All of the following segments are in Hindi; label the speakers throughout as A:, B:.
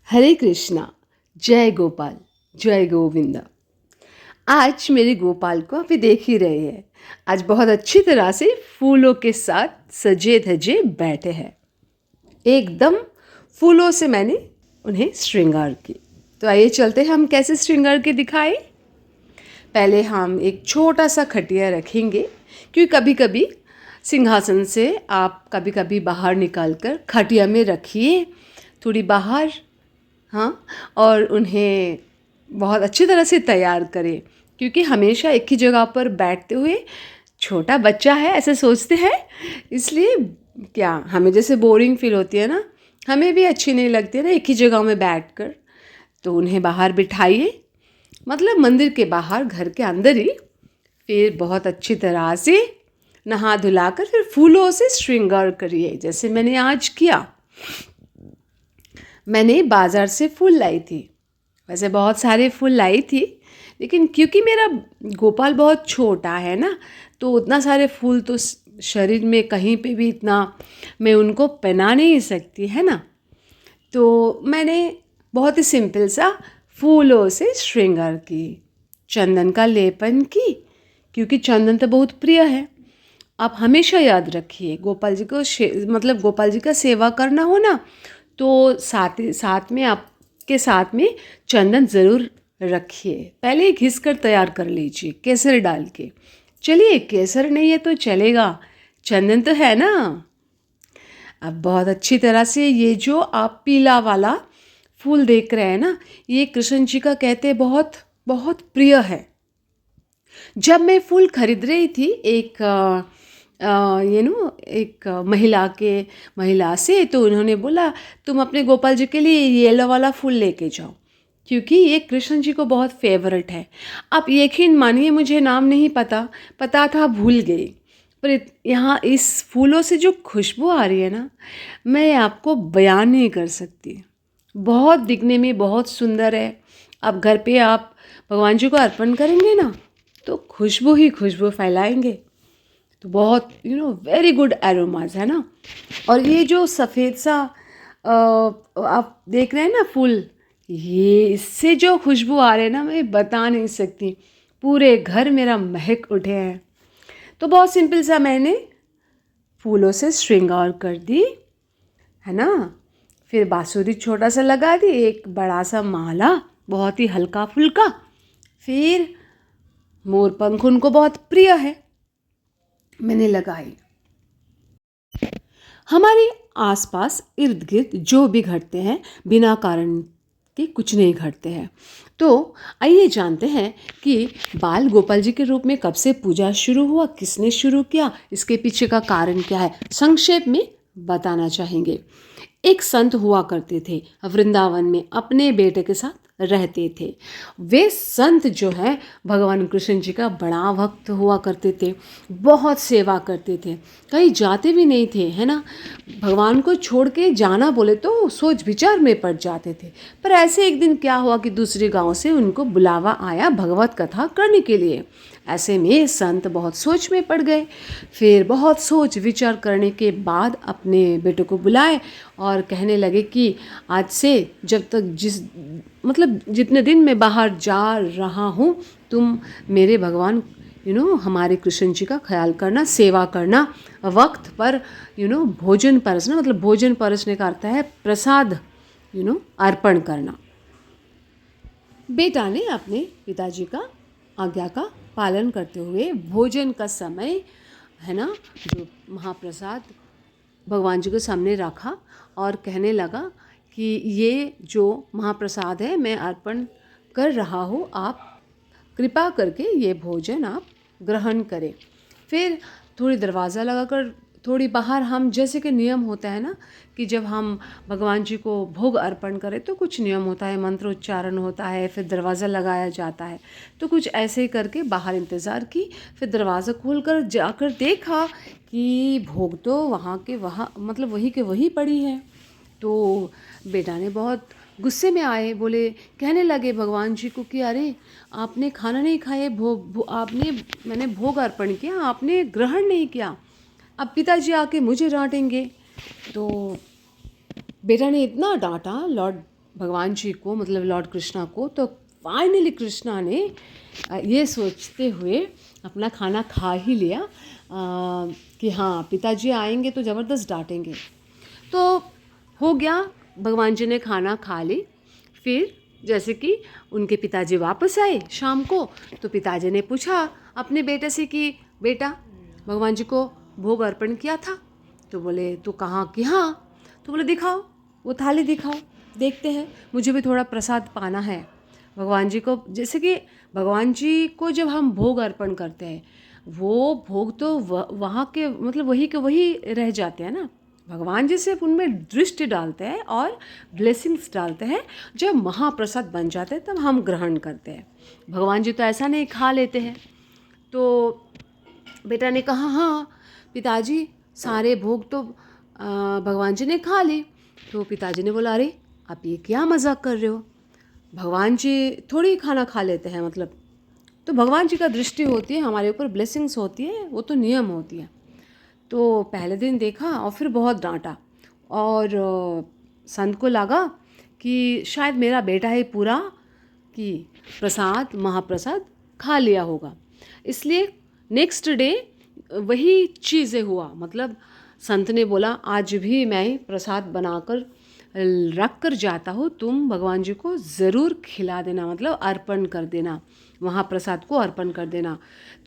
A: हरे कृष्णा। जय गोपाल, जय गोविंदा। आज मेरे गोपाल को अभी देख ही रहे हैं। आज बहुत अच्छी तरह से फूलों के साथ सजे धजे बैठे हैं। एकदम फूलों से मैंने उन्हें श्रृंगार की। तो आइए चलते हैं, हम कैसे श्रृंगार के दिखाएं। पहले हम एक छोटा सा खटिया रखेंगे, क्योंकि कभी कभी सिंहासन से आप कभी कभी बाहर निकाल कर खटिया में रखिए, थोड़ी बाहर। हाँ, और उन्हें बहुत अच्छी तरह से तैयार करें, क्योंकि हमेशा एक ही जगह पर बैठते हुए छोटा बच्चा है ऐसे सोचते हैं, इसलिए क्या हमें जैसे बोरिंग फील होती है ना, हमें भी अच्छी नहीं लगती है ना एक ही जगह में बैठकर। तो उन्हें बाहर बिठाइए, मतलब मंदिर के बाहर, घर के अंदर ही। फिर बहुत अच्छी तरह से नहा धुलाकर फिर फूलों से श्रृंगार करिए, जैसे मैंने आज किया। मैंने बाज़ार से फूल लाई थी, वैसे बहुत सारे फूल लाई थी, लेकिन क्योंकि मेरा गोपाल बहुत छोटा है ना, तो उतना सारे फूल तो शरीर में कहीं पे भी इतना मैं उनको पहना नहीं सकती है ना। तो मैंने बहुत ही सिंपल सा फूलों से श्रृंगार की, चंदन का लेपन की, क्योंकि चंदन तो बहुत प्रिय है। आप हमेशा याद रखिए, गोपाल जी को मतलब गोपाल जी का सेवा करना हो ना, तो साथ में आपके साथ में चंदन ज़रूर रखिए। पहले घिस कर तैयार कर लीजिए केसर डाल के। चलिए, केसर नहीं है तो चलेगा, चंदन तो है ना। अब बहुत अच्छी तरह से ये जो आप पीला वाला फूल देख रहे हैं ना, ये कृष्ण जी का कहते बहुत बहुत प्रिय है। जब मैं फूल खरीद रही थी एक एक महिला से, तो उन्होंने बोला तुम अपने गोपाल जी के लिए येलो वाला फूल लेके जाओ, क्योंकि ये कृष्ण जी को बहुत फेवरेट है। आप यकीन मानिए, मुझे नाम नहीं पता था, भूल गई। पर यहाँ इस फूलों से जो खुशबू आ रही है ना, मैं आपको बयान नहीं कर सकती। बहुत दिखने में बहुत सुंदर है। अब घर पे आप भगवान जी को अर्पण करेंगे ना, तो खुशबू ही खुशबू फैलाएंगे। तो बहुत वेरी गुड एरोमाज है ना। और ये जो सफ़ेद सा आप देख रहे हैं ना फूल, ये इससे जो खुशबू आ रहे हैं ना, मैं बता नहीं सकती। पूरे घर मेरा महक उठे हैं। तो बहुत सिंपल सा मैंने फूलों से श्रृंगार कर दी है ना। फिर बांसुरी छोटा सा लगा दी, एक बड़ा सा माला बहुत ही हल्का फुल्का। फिर मोर पंख उनको बहुत प्रिय है, मैंने लगाई। हमारे आसपास इर्द गिर्द जो भी घटते हैं, बिना कारण के कुछ नहीं घटते हैं। तो आइए जानते हैं कि बाल गोपाल जी के रूप में कब से पूजा शुरू हुआ, किसने शुरू किया, इसके पीछे का कारण क्या है, संक्षेप में बताना चाहेंगे। एक संत हुआ करते थे, वृंदावन में अपने बेटे के साथ रहते थे। वे संत जो है भगवान कृष्ण जी का बड़ा भक्त हुआ करते थे, बहुत सेवा करते थे, कहीं जाते भी नहीं थे है ना। भगवान को छोड़ के जाना बोले तो सोच विचार में पड़ जाते थे। पर ऐसे एक दिन क्या हुआ कि दूसरे गांव से उनको बुलावा आया भगवत कथा करने के लिए। ऐसे में संत बहुत सोच में पड़ गए। फिर बहुत सोच विचार करने के बाद अपने बेटे को बुलाए और कहने लगे कि आज से जब तक जितने दिन मैं बाहर जा रहा हूँ, तुम मेरे भगवान हमारे कृष्ण जी का ख्याल करना, सेवा करना, वक्त पर भोजन परसना, मतलब भोजन परसने का अर्थ है प्रसाद अर्पण करना। बेटा ने अपने पिताजी का आज्ञा का पालन करते हुए भोजन का समय है ना, जो महाप्रसाद भगवान जी के सामने रखा और कहने लगा कि ये जो महाप्रसाद है मैं अर्पण कर रहा हूँ, आप कृपा करके ये भोजन आप ग्रहण करें। फिर थोड़ी दरवाज़ा लगाकर थोड़ी बाहर, हम जैसे कि नियम होता है ना कि जब हम भगवान जी को भोग अर्पण करें तो कुछ नियम होता है, मंत्रोच्चारण होता है, फिर दरवाज़ा लगाया जाता है। तो कुछ ऐसे ही करके बाहर इंतज़ार की, फिर दरवाज़ा खोलकर जाकर देखा कि भोग तो वहाँ के वहाँ, मतलब वही के वही पड़ी है। तो बेटा ने बहुत गुस्से में आए, बोले, कहने लगे भगवान जी को कि अरे आपने खाना नहीं खाए, मैंने भोग अर्पण किया, आपने ग्रहण नहीं किया, अब पिताजी आके मुझे डांटेंगे। तो बेटा ने इतना डांटा लॉर्ड भगवान जी को, मतलब लॉर्ड कृष्णा को। तो फाइनली कृष्णा ने ये सोचते हुए अपना खाना खा ही लिया कि हाँ पिताजी आएंगे तो ज़बरदस्त डांटेंगे। तो हो गया, भगवान जी ने खाना खा ली। फिर जैसे कि उनके पिताजी वापस आए शाम को, तो पिताजी ने पूछा अपने बेटे से कि बेटा, भगवान जी को भोग अर्पण किया था? तो बोले तो कहाँ कि हाँ। तो बोले दिखाओ, वो थाली दिखाओ, देखते हैं, मुझे भी थोड़ा प्रसाद पाना है भगवान जी को। जैसे कि भगवान जी को जब हम भोग अर्पण करते हैं, वो भोग तो वहाँ के मतलब वही के वही रह जाते हैं ना। भगवान जी सिर्फ उनमें दृष्टि डालते हैं और ब्लेसिंग्स डालते हैं। जब महाप्रसाद बन जाते हैं तब हम ग्रहण करते हैं। भगवान जी तो ऐसा नहीं, खा लेते हैं। तो बेटा ने कहा हाँ पिताजी, सारे भोग तो भगवान जी ने खा ली। तो पिताजी ने बोला अरे आप ये क्या मजाक कर रहे हो, भगवान जी थोड़ी खाना खा लेते हैं, मतलब तो भगवान जी का दृष्टि होती है, हमारे ऊपर ब्लेसिंग्स होती है, वो तो नियम होती है। तो पहले दिन देखा और फिर बहुत डांटा, और संत को लगा कि शायद मेरा बेटा ही पूरा कि प्रसाद महाप्रसाद खा लिया होगा। इसलिए नेक्स्ट डे वही चीज़ें हुआ, मतलब संत ने बोला आज भी मैं प्रसाद बनाकर रख कर जाता हूँ, तुम भगवान जी को ज़रूर खिला देना, मतलब अर्पण कर देना, महाप्रसाद को अर्पण कर देना।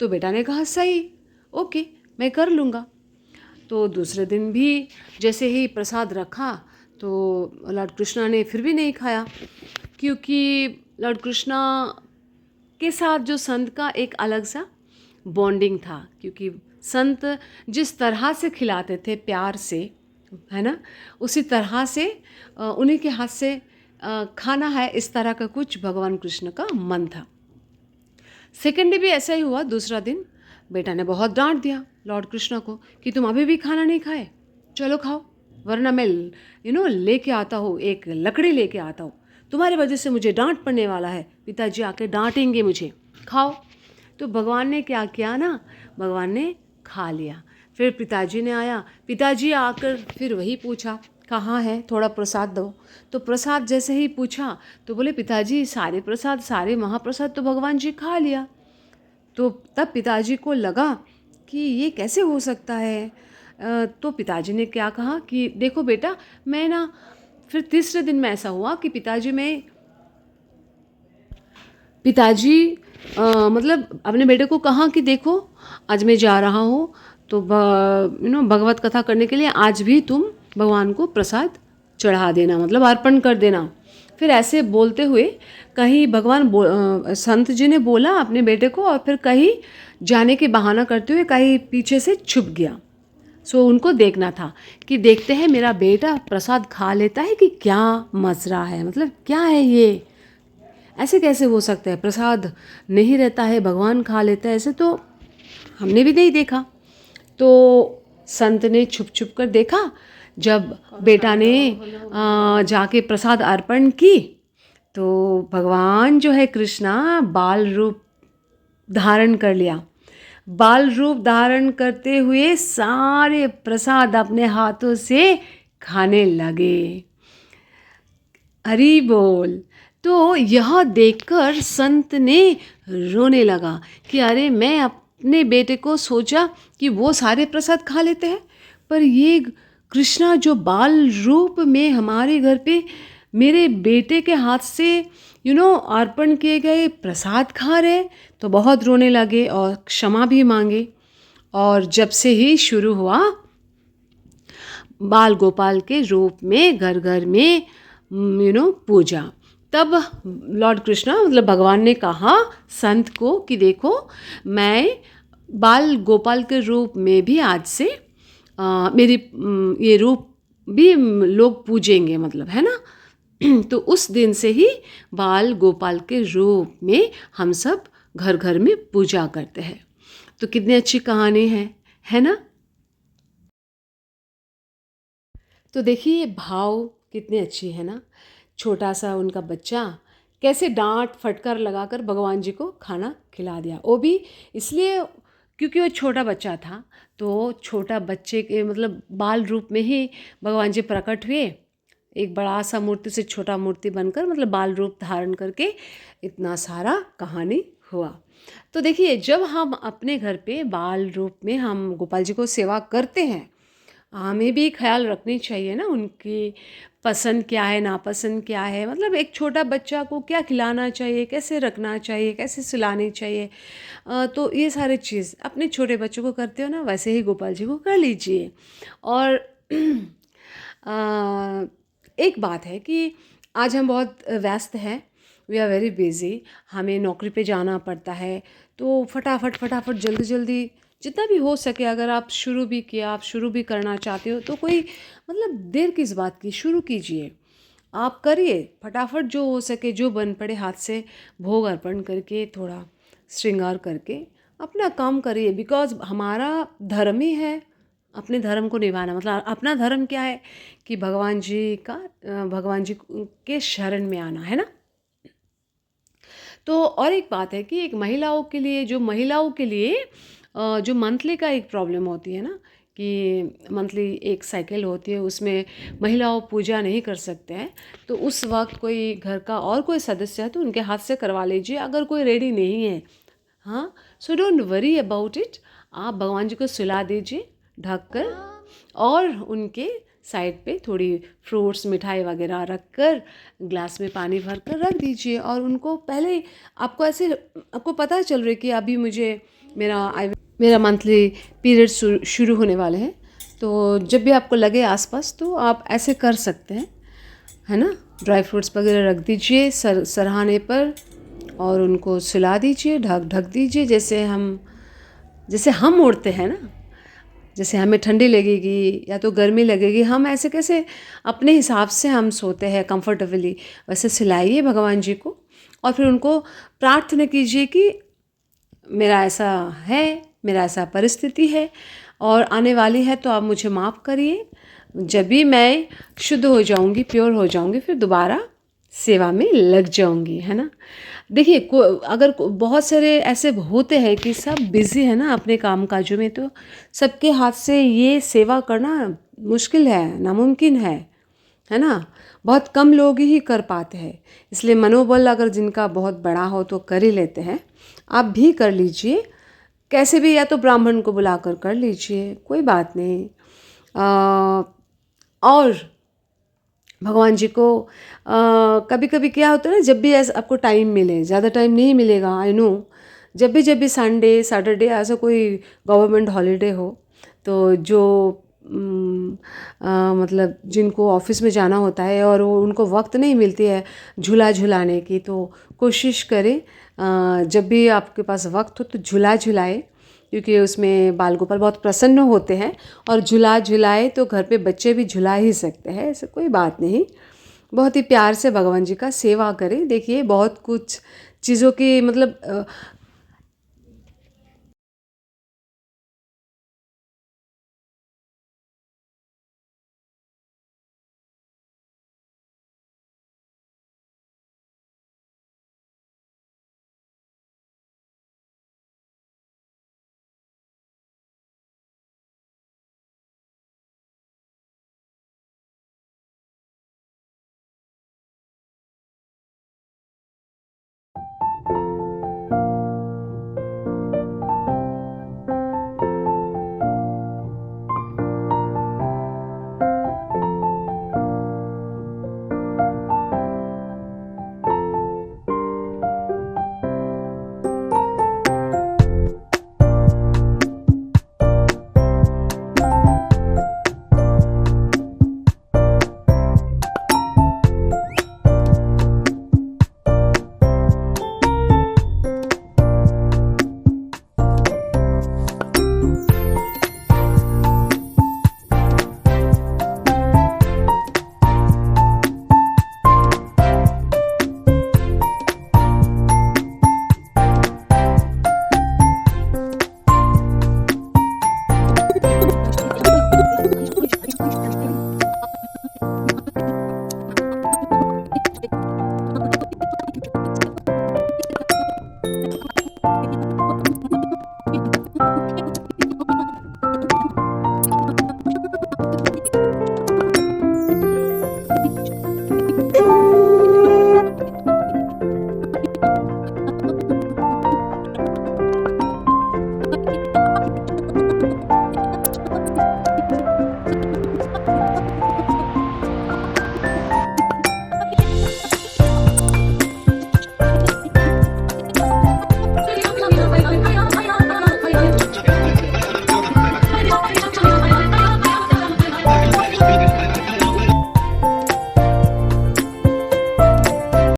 A: तो बेटा ने कहा सही, ओके मैं कर लूँगा। तो दूसरे दिन भी जैसे ही प्रसाद रखा तो लॉर्ड कृष्णा ने फिर भी नहीं खाया, क्योंकि लॉर्ड कृष्णा के साथ जो संत का एक अलग सा बॉन्डिंग था, क्योंकि संत जिस तरह से खिलाते थे प्यार से, है ना, उसी तरह से उन्हीं के हाथ से खाना है, इस तरह का कुछ भगवान कृष्ण का मन था। सेकेंड डे भी ऐसा ही हुआ। दूसरा दिन बेटा ने बहुत डांट दिया लॉर्ड कृष्णा को कि तुम अभी भी खाना नहीं खाए, चलो खाओ, वरना मैं लेके आता हूँ, एक लकड़ी लेके आता हूँ, तुम्हारी वजह से मुझे डांट पड़ने वाला है, पिताजी आके डांटेंगे मुझे, खाओ। तो भगवान ने क्या किया ना, भगवान ने खा लिया। फिर पिताजी ने आया, पिताजी आकर फिर वही पूछा कहाँ है, थोड़ा प्रसाद दो। तो प्रसाद जैसे ही पूछा तो बोले पिताजी सारे प्रसाद, सारे महाप्रसाद तो भगवान जी खा लिया। तो तब पिताजी को लगा कि ये कैसे हो सकता है। तो पिताजी ने क्या कहा कि देखो बेटा, मैं ना, फिर तीसरे दिन में ऐसा हुआ कि पिताजी मतलब अपने बेटे को कहा कि देखो आज मैं जा रहा हूँ तो भगवत कथा करने के लिए, आज भी तुम भगवान को प्रसाद चढ़ा देना, मतलब अर्पण कर देना। फिर ऐसे बोलते हुए कहीं संत जी ने बोला अपने बेटे को, और फिर कहीं जाने के बहाना करते हुए कहीं पीछे से छुप गया। सो उनको देखना था कि देखते हैं मेरा बेटा प्रसाद खा लेता है कि क्या मजरा है, मतलब क्या है ये, ऐसे कैसे हो सकता है, प्रसाद नहीं रहता है भगवान खा लेता है, ऐसे तो हमने भी नहीं देखा। तो संत ने छुप छुप कर देखा, जब बेटा ने जाके प्रसाद अर्पण की तो भगवान जो है कृष्णा बाल रूप धारण कर लिया। बाल रूप धारण करते हुए सारे प्रसाद अपने हाथों से खाने लगे। हरि बोल। तो यह देखकर संत ने रोने लगा कि अरे मैं अपने बेटे को सोचा कि वो सारे प्रसाद खा लेते हैं, पर ये कृष्णा जो बाल रूप में हमारे घर पे मेरे बेटे के हाथ से अर्पण किए गए प्रसाद खा रहे। तो बहुत रोने लगे और क्षमा भी मांगे। और जब से ही शुरू हुआ बाल गोपाल के रूप में घर घर में पूजा। तब लॉर्ड कृष्णा मतलब भगवान ने कहा संत को कि देखो मैं बाल गोपाल के रूप में भी आज से मेरी ये रूप भी लोग पूजेंगे, मतलब है ना। तो उस दिन से ही बाल गोपाल के रूप में हम सब घर घर में पूजा करते हैं। तो कितनी अच्छी कहानी है ना। तो देखिए ये भाव कितनी अच्छी है ना। छोटा सा उनका बच्चा कैसे डांट फटकार लगाकर भगवान जी को खाना खिला दिया, वो भी इसलिए क्योंकि वो छोटा बच्चा था। तो छोटा बच्चे के मतलब बाल रूप में ही भगवान जी प्रकट हुए, एक बड़ा सा मूर्ति से छोटा मूर्ति बनकर मतलब बाल रूप धारण करके इतना सारा कहानी हुआ। तो देखिए, जब हम अपने घर पे बाल रूप में हम गोपाल जी को सेवा करते हैं, हमें भी ख्याल रखनी चाहिए ना उनकी पसंद क्या है, नापसंद क्या है, मतलब एक छोटा बच्चा को क्या खिलाना चाहिए, कैसे रखना चाहिए, कैसे सुलानी चाहिए। तो ये सारी चीज़ अपने छोटे बच्चों को करते हो ना, वैसे ही गोपाल जी को कर लीजिए। और अ, एक बात है कि आज हम बहुत व्यस्त हैं, वी आर वेरी बिज़ी, हमें नौकरी पे जाना पड़ता है, तो फटाफट फटाफट जल्दी जल्दी जितना भी हो सके, अगर आप शुरू भी किया, आप शुरू भी करना चाहते हो तो कोई मतलब देर किस बात की, शुरू कीजिए, आप करिए फटाफट, जो हो सके, जो बन पड़े हाथ से भोग अर्पण करके, थोड़ा श्रृंगार करके अपना काम करिए। बिकॉज हमारा धर्म ही है अपने धर्म को निभाना। मतलब अपना धर्म क्या है कि भगवान जी के शरण में आना है ना। तो और एक बात है कि एक महिलाओं के लिए जो मंथली का एक प्रॉब्लम होती है ना, कि मंथली एक साइकिल होती है, उसमें महिलाओं पूजा नहीं कर सकते हैं, तो उस वक्त कोई घर का और कोई सदस्य है तो उनके हाथ से करवा लीजिए, अगर कोई रेडी नहीं है। हाँ, so don't worry about it, आप भगवान जी को सुला दीजिए ढक कर, और उनके साइड पे थोड़ी फ्रूट्स मिठाई वगैरह रख कर, ग्लास में पानी भर कर रख दीजिए, और उनको पहले आपको पता चल रहा है कि अभी मेरा मंथली पीरियड शुरू होने वाले हैं, तो जब भी आपको लगे आसपास तो आप ऐसे कर सकते हैं, है ना। ड्राई फ्रूट्स वगैरह रख दीजिए सरहाने पर, और उनको सुला दीजिए, ढक दीजिए, जैसे हम ओढ़ते हैं ना, जैसे हमें ठंडी लगेगी या तो गर्मी लगेगी, हम ऐसे कैसे अपने हिसाब से हम सोते हैं कंफर्टेबली, वैसे सिलाइए भगवान जी को, और फिर उनको प्रार्थना कीजिए कि मेरा ऐसा परिस्थिति है और आने वाली है, तो आप मुझे माफ़ करिए, जब भी मैं शुद्ध हो जाऊंगी, प्योर हो जाऊंगी, फिर दोबारा सेवा में लग जाऊंगी, है ना। देखिए, बहुत सारे ऐसे होते हैं कि सब बिज़ी है ना अपने काम काजों में, तो सबके हाथ से ये सेवा करना मुश्किल है, नामुमकिन है ना। बहुत कम लोग ही कर पाते हैं, इसलिए मनोबल अगर जिनका बहुत बड़ा हो तो कर ही लेते हैं। आप भी कर लीजिए कैसे भी, या तो ब्राह्मण को बुलाकर कर लीजिए, कोई बात नहीं। और भगवान जी को कभी कभी क्या होता है ना, जब भी ऐसा आपको टाइम मिले, ज़्यादा टाइम नहीं मिलेगा आई नो, जब भी संडे सैटरडे ऐसा कोई गवर्नमेंट हॉलीडे हो, तो जो मतलब जिनको ऑफिस में जाना होता है और उनको वक्त नहीं मिलती है झूला झुलाने की, तो कोशिश करें जब भी आपके पास वक्त हो तो झूला झुलाए, क्योंकि उसमें बाल गोपाल बहुत प्रसन्न होते हैं, और झूला झुलाए तो घर पे बच्चे भी झुला ही सकते हैं, ऐसा कोई बात नहीं। बहुत ही प्यार से भगवान जी का सेवा करें। देखिए, बहुत कुछ चीज़ों की मतलब